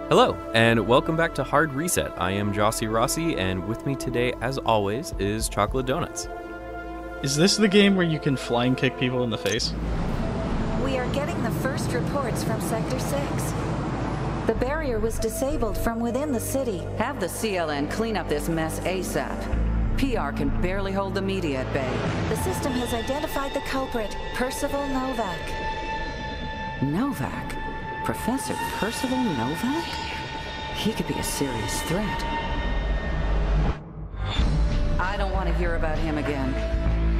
Hello, and welcome back to Hard Reset. I am JossiRossi, and with me today, as always, is ChocolateDonuts. Is this the game where you can flying kick people in the face? We are getting the first reports from Sector 6. The barrier was disabled from within the city. Have the CLN clean up this mess ASAP. PR can barely hold the media at bay. The system has identified the culprit, Percival Novak. Novak? Professor Percival Novak? He could be a serious threat. I don't want to hear about him again.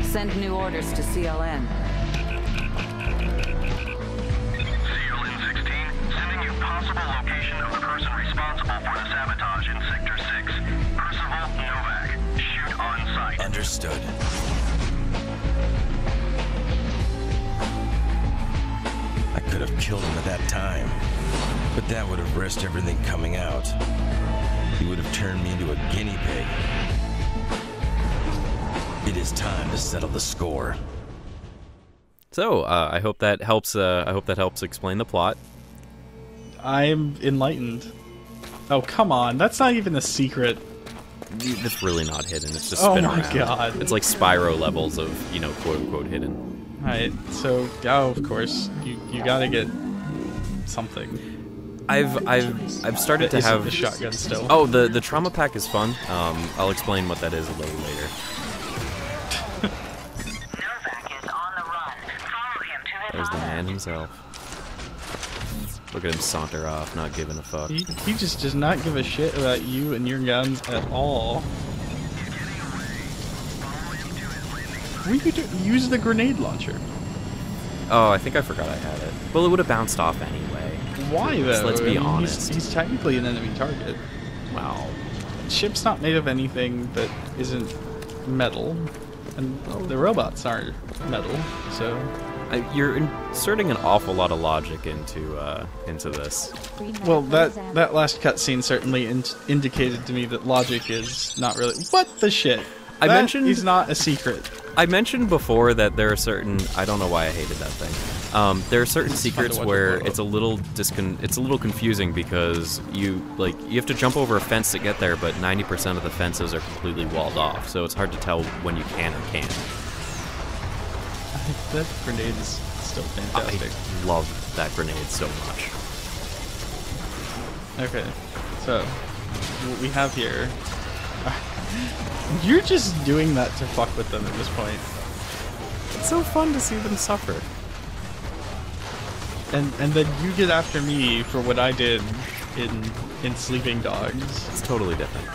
Send new orders to CLN. CLN-16, sending you possible location of the person responsible for the sabotage in Sector 6. Percival Novak. Shoot on sight. Understood. I could have killed him at that time, but that would have risked everything coming out. He would have turned me into a guinea pig. It is time to settle the score. So, I hope that helps. I hope that helps explain the plot. I'm enlightened. Oh, come on. That's not even a secret. It's really not hidden. It's just Oh spin my around. God. It's like Spyro levels of, quote unquote hidden. Alright, so, of course, you gotta get something. I've started to Is it have the shotgun still. Oh, the trauma pack is fun. I'll explain what that is a little later. Novak is on the run. Follow him to his There's the man himself. Look at him saunter off, not giving a fuck. He just does not give a shit about you and your guns at all. What are you doing? Use the grenade launcher. Oh, I think I forgot I had it. Well, it would have bounced off anyway. Why, though? Let's be honest. He's technically an enemy target. Wow. Ship's not made of anything that isn't metal, and the robots aren't metal, so... You're inserting an awful lot of logic into this. Well, that last cutscene certainly indicated to me that logic is not really... What the shit? I mentioned... is not a secret. I mentioned before that there are certain... I don't know why I hated that thing. There are certain secrets where it's a little confusing because you have to jump over a fence to get there, but 90% of the fences are completely walled off, so it's hard to tell when you can or can't. That grenade is still fantastic. I love that grenade so much. Okay, so what we have here... You're just doing that to fuck with them at this point. It's so fun to see them suffer. And then you get after me for what I did in Sleeping Dogs. It's totally different.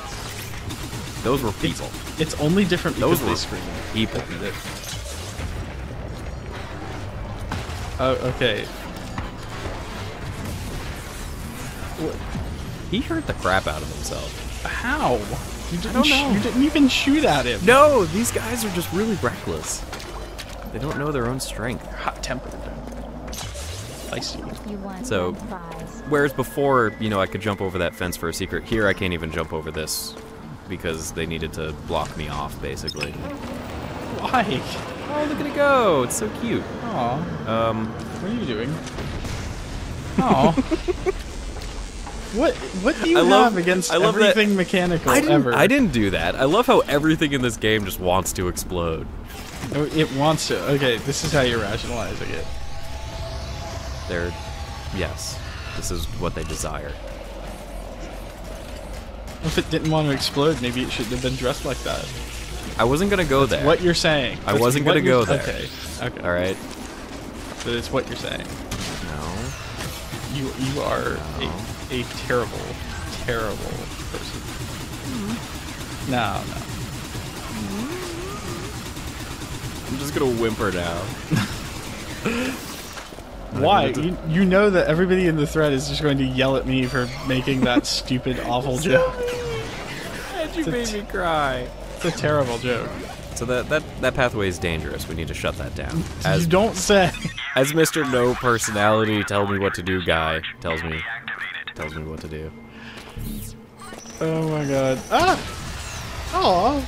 Those were people. It's only different because Those were they scream. people. Oh, okay. What? He hurt the crap out of himself. How? You I don't know. You didn't even shoot at him. No, these guys are just really reckless. They don't know their own strength. Hot-tempered. Feisty. So, whereas before, I could jump over that fence for a secret, here I can't even jump over this because they needed to block me off, basically. Why? Oh, look at it go! It's so cute. Aw. What are you doing? Aw. What do you have against everything mechanical ever? I didn't do that. I love how everything in this game just wants to explode. Oh, it wants to. Okay, this is how you're rationalizing it. Yes, this is what they desire. If it didn't want to explode, maybe it shouldn't have been dressed like that. I wasn't gonna go there. What you're saying. I wasn't gonna go there. Okay. Okay. All right. But it's what you're saying. No. You are a terrible, terrible person. No. I'm just gonna whimper now. Why? You know that everybody in the thread is just going to yell at me for making that stupid, awful joke. And you made me cry. It's a terrible joke. So that pathway is dangerous. We need to shut that down. You don't say. As Mr. No Personality Tell Me What to Do guy tells me what to do. Oh my god. Ah! Aw!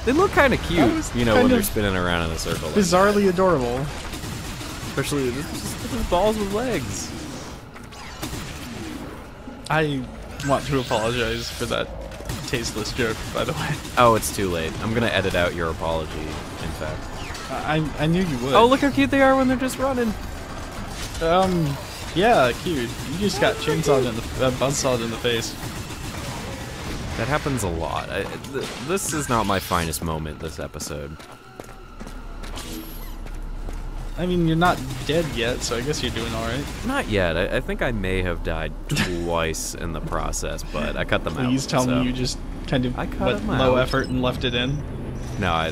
They look kind of cute, when kind they're of spinning around in a circle. Bizarrely adorable. Especially these balls with legs. I want to apologize for that tasteless joke, by the way. Oh, it's too late. I'm gonna edit out your apology, in fact. I knew you would. Oh, look how cute they are when they're just running. Yeah, cute. You just got chainsawed in the buzzsawed in the face. That happens a lot. This is not my finest moment, this episode. I mean, you're not dead yet, so I guess you're doing alright. Not yet. I think I may have died twice in the process, but I cut them out. Please tell me you just kind of went low effort and left it in. No,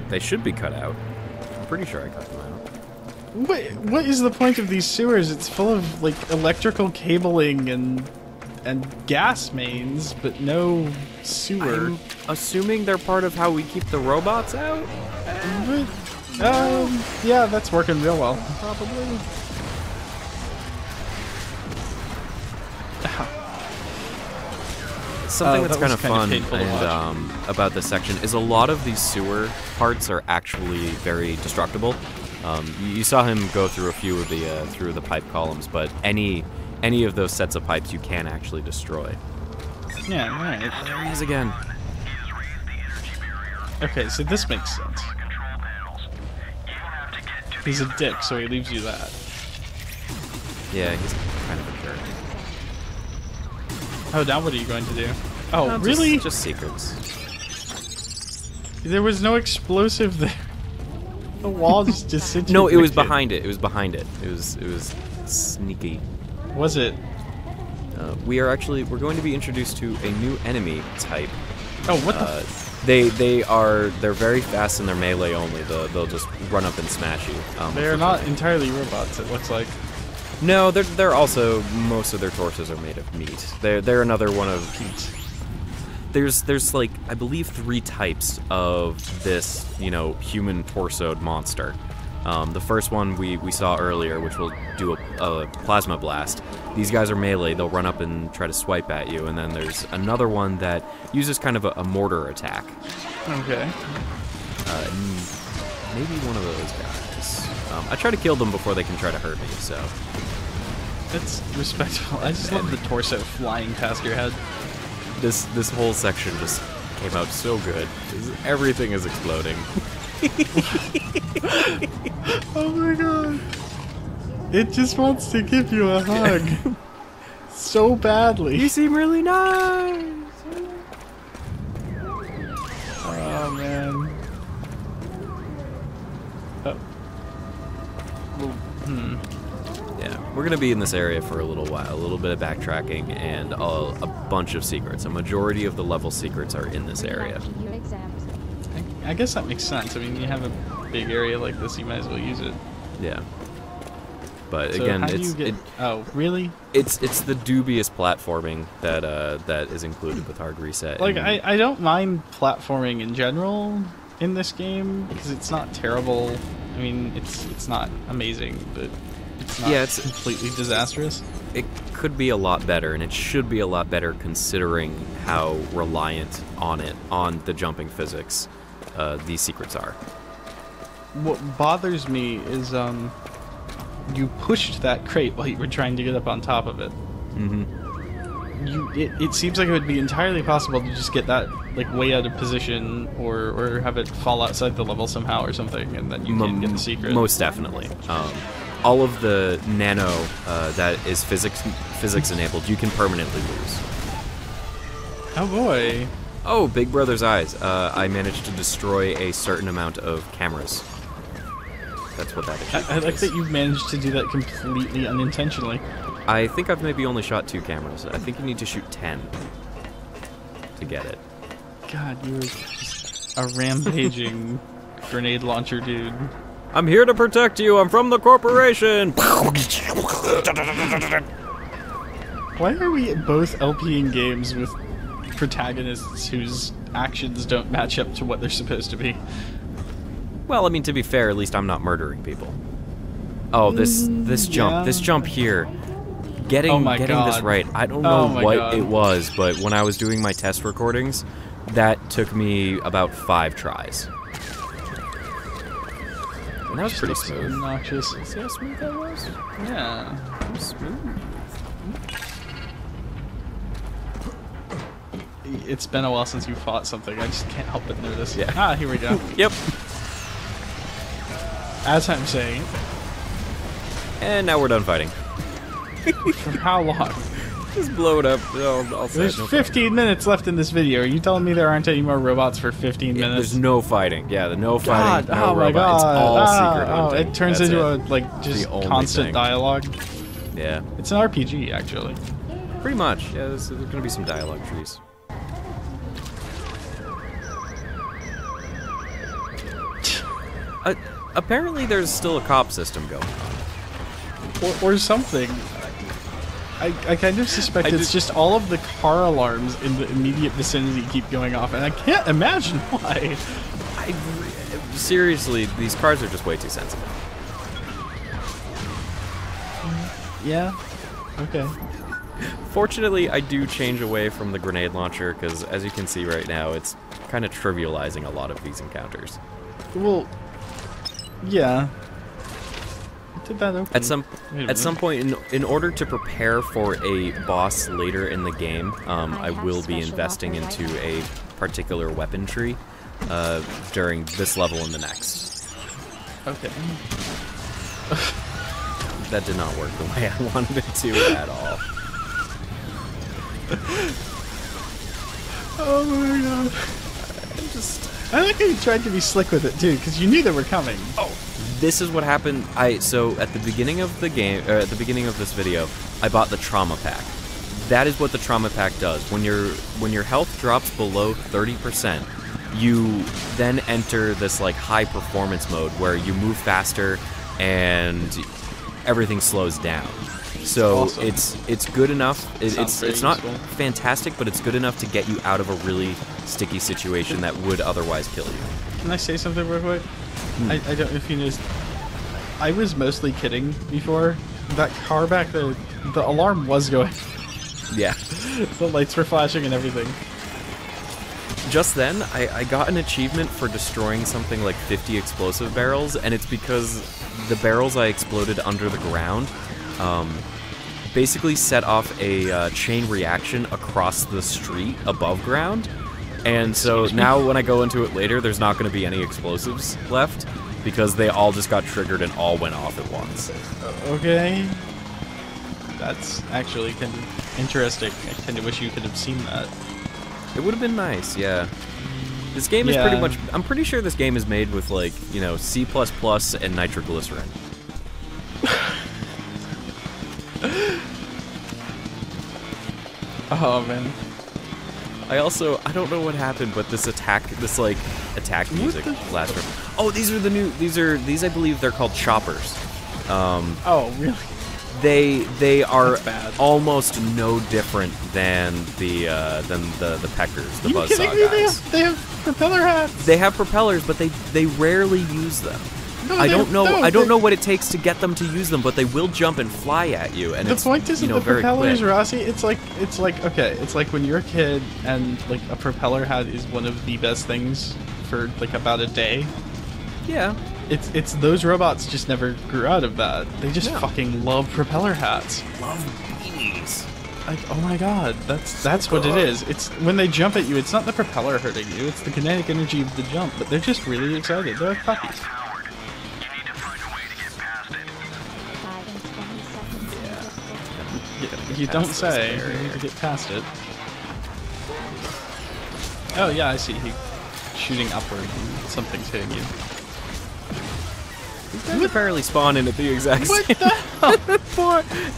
they should be cut out. I'm pretty sure I cut them out. What is the point of these sewers? It's full of, like, electrical cabling and gas mains, but no sewer. I'm assuming they're part of how we keep the robots out? But, yeah, that's working real well. Probably. Something that's kind of fun about this section is a lot of these sewer parts are actually very destructible. You saw him go through a few of the through the pipe columns, but any of those sets of pipes you can actually destroy. Yeah, right. There he is again. Okay, so this makes sense. He's a dick, so he leaves you that. Yeah, he's kind of a jerk. Oh, now what are you going to do? Oh, No, really? Just secrets. There was no explosive there. The wall just disintegrated. No, it was behind it. It was behind it. It was sneaky. Was it? We're going to be introduced to a new enemy type. Oh, what the? They're very fast and they're melee only. They'll just run up and smash you. They're not entirely robots. It looks like. No, they're also, most of their torsos are made of meat. They're another one of meat. There's like, I believe 3 types of this, human torsoed monster. The first one we saw earlier, which will do a plasma blast. These guys are melee, they'll run up and try to swipe at you, and then there's another one that uses kind of a mortar attack. Okay. Maybe one of those guys. I try to kill them before they can try to hurt me, so. That's respectful. I just love the torso flying past your head. This whole section just came out so good. Everything is exploding. Oh my god. It just wants to give you a hug. So badly. You seem really nice. Oh man. Oh. Well, Yeah, we're gonna be in this area for a little while. A little bit of backtracking and a bunch of secrets. A majority of the level secrets are in this area. I guess that makes sense. I mean, you have a big area like this, you might as well use it. Yeah. But So again, how do you get... Oh, really? It's the dubious platforming that that is included with Hard Reset. Like, and I don't mind platforming in general in this game because it's not terrible. I mean, it's not amazing, but it's not it's completely disastrous. It could be a lot better, and it should be a lot better considering how reliant on the jumping physics these secrets are. What bothers me is you pushed that crate while you were trying to get up on top of it. It seems like it would be entirely possible to just get that like way out of position or have it fall outside the level somehow or something, and then you can get the secret. Most definitely. All of the nano that is physics enabled, you can permanently lose. Oh boy. Oh, Big Brother's eyes. I managed to destroy a certain amount of cameras. That's what that is. I like that you managed to do that completely unintentionally. I think I've maybe only shot 2 cameras. I think you need to shoot 10 to get it. God, you're just a rampaging grenade launcher dude. I'm here to protect you. I'm from the corporation. Why are we both LPing games with protagonists whose actions don't match up to what they're supposed to be? Well, I mean, to be fair, at least I'm not murdering people. Oh, this jump here. Getting this right. I don't know what it was, but when I was doing my test recordings, that took me about 5 tries. And that was pretty smooth. Obnoxious. See how smooth that was? Yeah. Smooth. it's been a while since you fought something. I just can't help but notice. Yeah. Ah, here we go. Yep. As I'm saying, And now we're done fighting. for how long? Just blow it up. I'll say There's no 15 minutes left in this video. Are you telling me there aren't any more robots for 15 minutes? There's no fighting. Yeah, the no fighting, God, no oh my robot. It's God. all Ah, secret hunting. it turns That's into it. a like just The only constant thing. dialogue. Yeah, It's an RPG actually. pretty much. Yeah, there's gonna be some dialogue trees. Apparently, there's still a cop system going on. Or something. I kind of suspect I it's just all of the car alarms in the immediate vicinity keep going off, and I can't imagine why. Seriously, these cars are just way too sensitive. Yeah. Okay. Fortunately, I do change away from the grenade launcher because, as you can see right now, it's kind of trivializing a lot of these encounters. Well, yeah. Did that open? At some minute. point, in order to prepare for a boss later in the game, I will be investing into a particular weapon tree during this level and the next. Okay. That did not work the way I wanted it to at all. Oh my god. I like how you tried to be slick with it too, because you knew they were coming. Oh, this is what happened. So at the beginning of the game, or at the beginning of this video, I bought the trauma pack. That is what the trauma pack does. When your health drops below 30%, you then enter this like high performance mode where you move faster and everything slows down. So awesome. it's good enough. It's not useful. fantastic, but it's good enough to get you out of a really sticky situation that would otherwise kill you. Can I say something real quick? I don't know if you noticed. I was mostly kidding before. That car back there, the alarm was going. Yeah. The lights were flashing and everything. Just then, I got an achievement for destroying something like 50 explosive barrels, and it's because the barrels I exploded under the ground basically set off a chain reaction across the street above ground. And so now when I go into it later, there's not going to be any explosives left because they all just got triggered and all went off at once. Okay. That's actually kind of interesting. I kind of wish you could have seen that. It would have been nice, yeah. This game is pretty much... I'm pretty sure this game is made with, like, you know, C++ and nitroglycerin. Oh, man. I don't know what happened, but this attack music last round. Oh, these I believe they're called choppers. Oh, really? They are That's bad. almost no different than the peckers, the You kidding buzzsaw me? guys. They have propeller hats. They have propellers, but they rarely use them. No, I don't know. I don't they- know what it takes to get them to use them, but they will jump and fly at you. And The it's, point isn't you know, the very propellers, quick. Rossi. It's like okay. It's like when you're a kid and like a propeller hat is one of the best things for like about a day. Yeah. It's those robots just never grew out of that. They just fucking love propeller hats. Love beanies. Like, oh my god, that's what it is. It's when they jump at you, it's not the propeller hurting you, it's the kinetic energy of the jump, but they're just really excited. They're like puppies. Howard, you need to find a way to get past it. You don't say. You need to get past it. Oh yeah, I see. He's shooting upward and something's hitting you. These guys apparently spawn in at the exact What same the hell?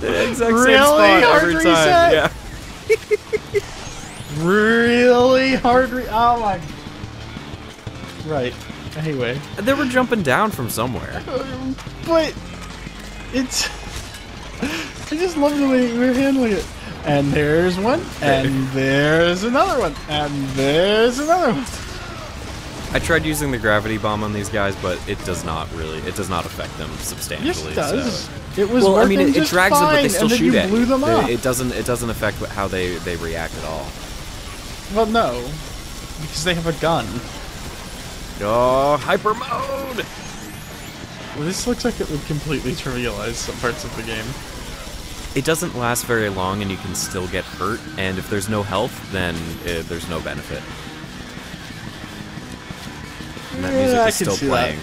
the exact Really? same spot Hard every reset? time. Yeah. Really hard oh my... Right. Anyway. They were jumping down from somewhere. But... It's... I just love the way we're handling it. And there's one, and there's another one, and there's another one. I tried using the gravity bomb on these guys, but it does not affect them substantially. Yes, it does. So. It was Well, I working mean, it just drags them, but they fine, still and then shoot you at blew you. them up. It doesn't affect how they react at all. Well, no, because they have a gun. Oh, hyper mode! Well, this looks like it would completely trivialize some parts of the game. it doesn't last very long, and you can still get hurt. And if there's no health, then there's no benefit. And that music is still playing.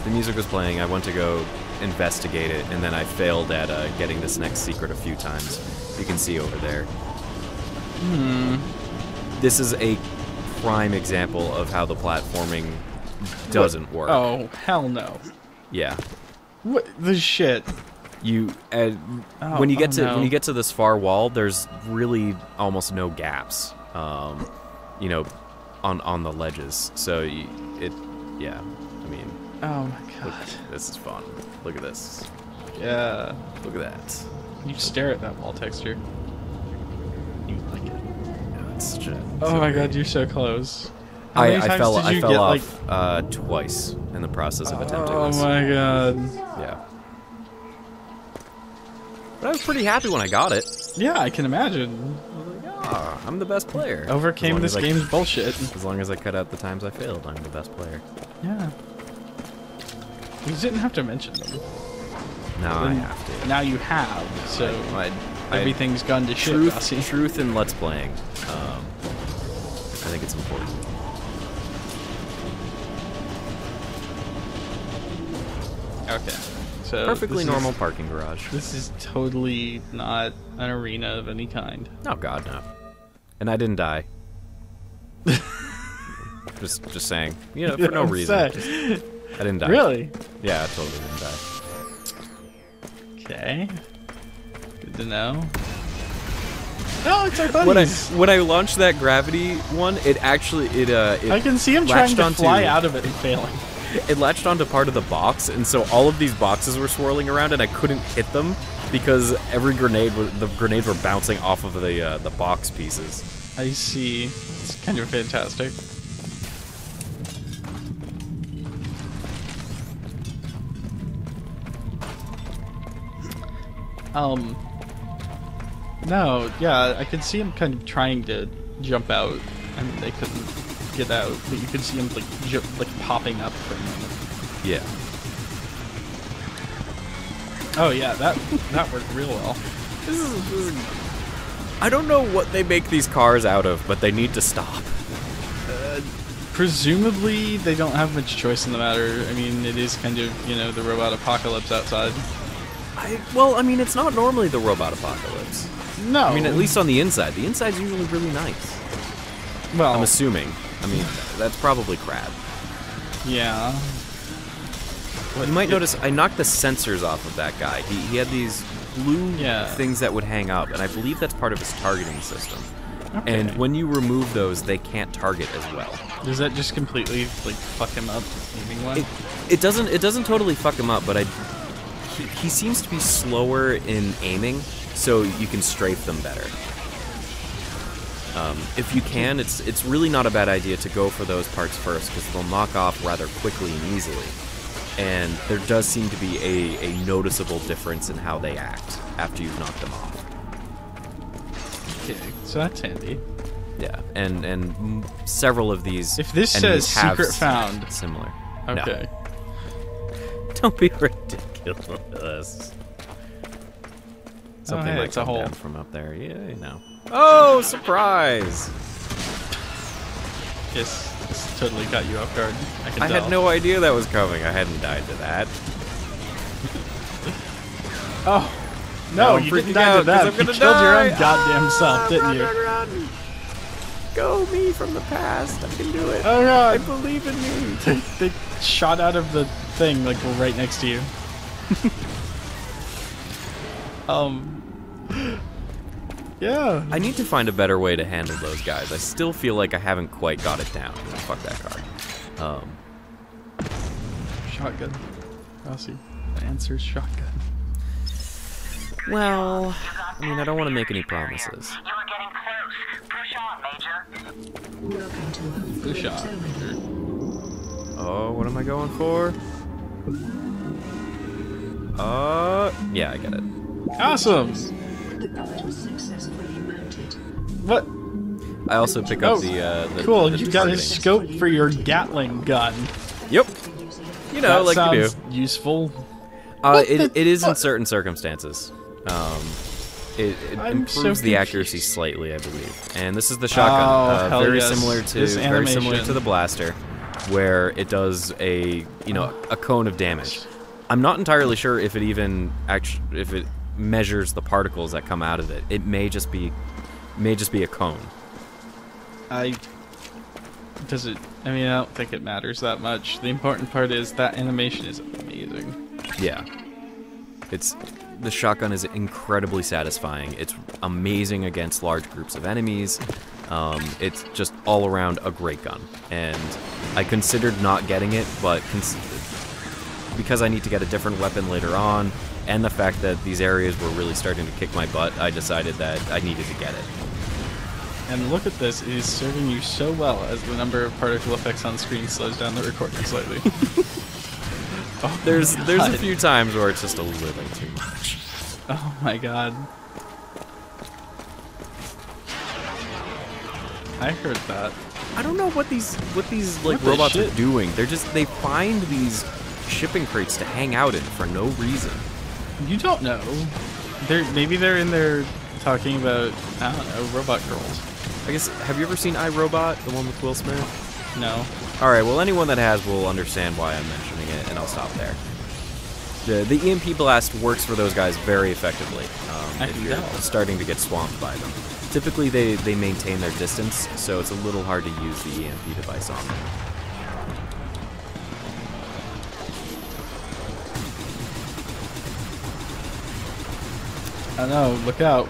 The music was playing. I went to go investigate it, and then I failed at getting this next secret a few times. You can see over there. This is a prime example of how the platforming doesn't work. Oh, hell no. Yeah. What the shit? When you get to this far wall, there's really almost no gaps. You know, on the ledges. So yeah. I mean. Oh my god. Look, this is fun. Look at this. Yeah. Look at that. You stare at that wall texture. You like it. Yeah, it's such a, oh my god, you're so close. How many times I did you fell get, off like... twice in the process of attempting this. Oh my god. Yeah. But I was pretty happy when I got it. Yeah, I can imagine. I'm the best player. Overcame this game's bullshit. As long as I cut out the times I failed, I'm the best player. Yeah. You didn't have to mention them. Now I have to. Now you have, so everything's gone to shit, Rossi. Truth in Let's Playing. I think it's important. Okay. So perfectly normal parking garage. This is totally not an arena of any kind. Oh god, no. And I didn't die. just saying. You know, for no reason. I didn't die. Really? Yeah, I totally didn't die. Okay. Good to know. Oh, it's our buddies. When I launched that gravity one, it actually I can see him trying to fly out of it and failing. It latched onto part of the box, and so all of these boxes were swirling around, and I couldn't hit them because the grenades were bouncing off of the box pieces. I see. It's kind of fantastic. No, yeah, I could see him kind of trying to jump out, and they couldn't get out, but you could see him like popping up for a moment. Yeah. Oh yeah, that worked real well. This is I don't know what they make these cars out of, but they need to stop. Presumably, they don't have much choice in the matter. I mean, it is kind of, you know, the robot apocalypse outside. Well, I mean, it's not normally the robot apocalypse. No. I mean, at least on the inside. The inside's usually really nice. Well, I'm assuming. I mean, that's probably crap. Yeah. You might notice I knocked the sensors off of that guy. He had these blue things that would hang up, and I believe that's part of his targeting system. Okay. And when you remove those, they can't target as well. Does that just completely like fuck him up aiming wise? It doesn't totally fuck him up, but he seems to be slower in aiming, so you can strafe them better. If you can, it's really not a bad idea to go for those parts first, because they'll knock off rather quickly and easily. And there does seem to be a noticeable difference in how they act after you've knocked them off. Okay, so that's handy. Yeah, and several of these. If this says secret found, similar. Okay. No. Don't be ridiculous. Something hey, like it's a hole down from up there. Yeah, you know. Oh, surprise! Yes, this totally got you off guard. I I had no idea that was coming. I hadn't died to that. Oh. No, you didn't die to that. You killed your own goddamn self, didn't you? Run. Go, me from the past. I can do it. Oh god. I believe in me. They shot out of the thing, like we're right next to you. Yeah. I need to find a better way to handle those guys. I still feel like I haven't quite got it down. Fuck that car. Shotgun. Rossi. The answer is shotgun. Well, I mean, I don't want to make any promises. You are getting close. Push on, Major. Push on, Major. Oh, what am I going for? Yeah, I get it. Awesome! What? I also pick up the cool, the you got a targeting. scope for your Gatling gun. Yep. You know, That like you do. sounds useful. It is in certain circumstances. It improves the accuracy slightly, I believe. And this is the shotgun, hell very yes. similar to This the blaster, where it does a cone of damage. I'm not entirely sure if it even if it measures the particles that come out of it. It may just be a cone. I mean, I don't think it matters that much. The important part is that animation is amazing. Yeah. The shotgun is incredibly satisfying. It's amazing against large groups of enemies. It's just all around a great gun. And I considered not getting it, but because I need to get a different weapon later on, and the fact that these areas were really starting to kick my butt, I decided that I needed to get it. And look at this, it is serving you so well as the number of particle effects on screen slows down the recording slightly. Oh, there's a few times where it's just a little too much. Oh my god. I heard that. I don't know what these like robots are doing. They find these shipping crates to hang out in for no reason. You don't know. Maybe they're in there talking about, I don't know, robot girls. I guess, have you ever seen iRobot, the one with Will Smith? No. Alright, well anyone that has will understand why I'm mentioning it, and I'll stop there. The EMP blast works for those guys very effectively, if you're starting to get swamped by them. Typically they maintain their distance, so it's a little hard to use the EMP device on them. I know, look out.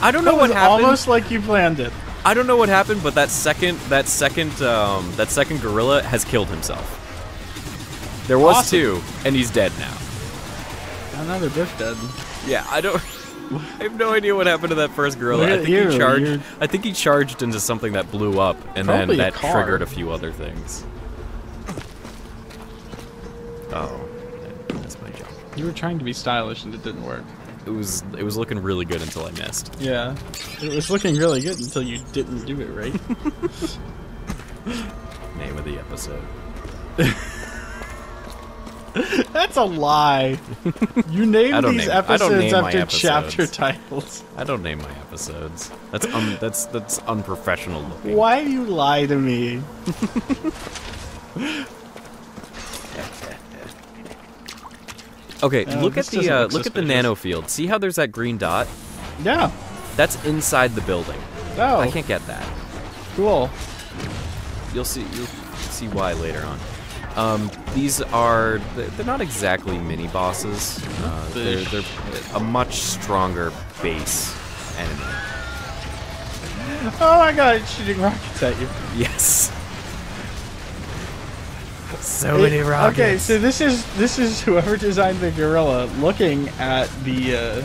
I don't know what happened. Almost like you planned it. I don't know what happened, but that second gorilla has killed himself. There was two, and he's dead now. I know they're both dead. Yeah, I have no idea what happened to that first gorilla. I think he charged into something that blew up, and then that triggered a few other things. Oh, that's my jump. You were trying to be stylish, and it didn't work. It was looking really good until I missed. Yeah, it was looking really good until you didn't do it right. Name of the episode. That's a lie. You named these episodes after chapter titles. I don't name my episodes. That's unprofessional looking. Why do you lie to me? Okay, look at the nano field. See how there's that green dot? Yeah. That's inside the building. Oh. I can't get that. Cool. You'll see why later on. They're not exactly mini bosses. They're a much stronger base enemy. Oh my god, it's shooting rockets at you. Yes. So many rockets. Okay, so this is whoever designed the gorilla looking at the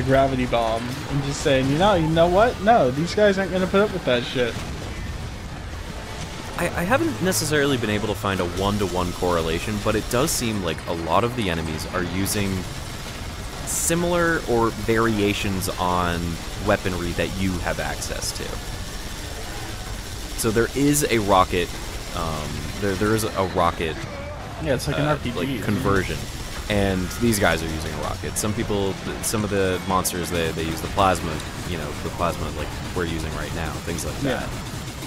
gravity bomb and just saying, you know what? No, these guys aren't gonna put up with that shit. I haven't necessarily been able to find a one-to-one correlation, but it does seem like a lot of the enemies are using similar or variations on weaponry that you have access to. So there is a rocket. There is a rocket. Yeah, it's like an RPG like conversion, and these guys are using a rocket. Some of the monsters they use the plasma. The plasma like we're using right now. Things like that.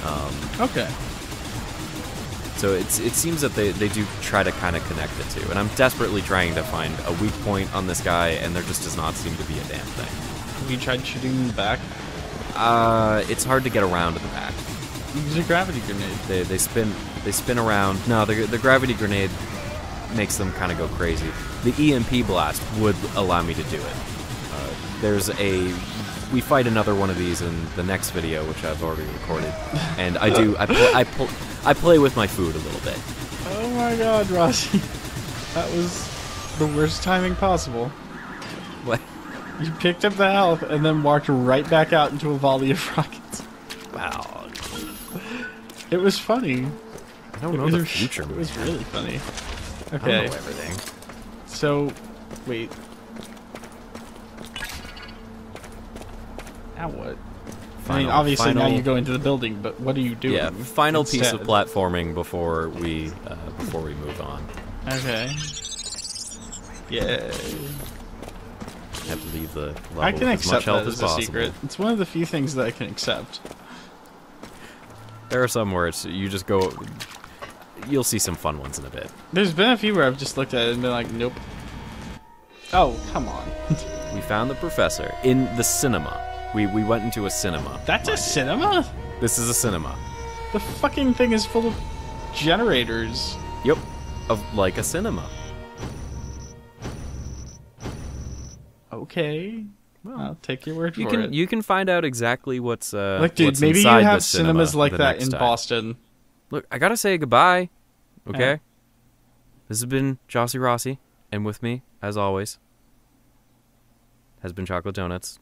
Yeah. Okay. So it seems that they do try to kind of connect the two, and I'm desperately trying to find a weak point on this guy, and there just does not seem to be a damn thing. Have you tried shooting in the back? It's hard to get around to the back. Use a gravity grenade. They spin around. No, the gravity grenade makes them kind of go crazy. The EMP blast would allow me to do it. We fight another one of these in the next video, which I've already recorded, and I play with my food a little bit. Oh my god, Rossi. That was the worst timing possible. What? You picked up the health and then walked right back out into a volley of rockets. Wow. It was funny. I don't know the future. It was really funny. Okay. I don't know everything. So, wait. Now what? I mean, obviously now you go into the building, but what are you doing? Yeah, final piece of instead? platforming before we move on. Okay. Yeah. Have to leave the level I can with as much accept health that as as a possible. secret. It's one of the few things that I can accept. There are some where it's you just go. You'll see some fun ones in a bit. There's been a few where I've just looked at it and been like, nope. Oh, come on. We found the professor in the cinema. We went into a cinema. That's a cinema? This is a cinema. The fucking thing is full of generators. Yep, of like a cinema. Okay. I'll take your word for it. You can find out exactly what's Look, dude, what's maybe you inside have the cinema cinemas like the that next in time. Boston. Look, I gotta say goodbye. Okay. Yeah. This has been JossiRossi, and with me, as always, has been ChocolateDonuts.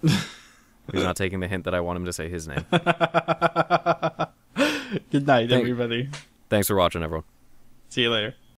He's not taking the hint that I want him to say his name. Good night, everybody. Thanks for watching, everyone. See you later.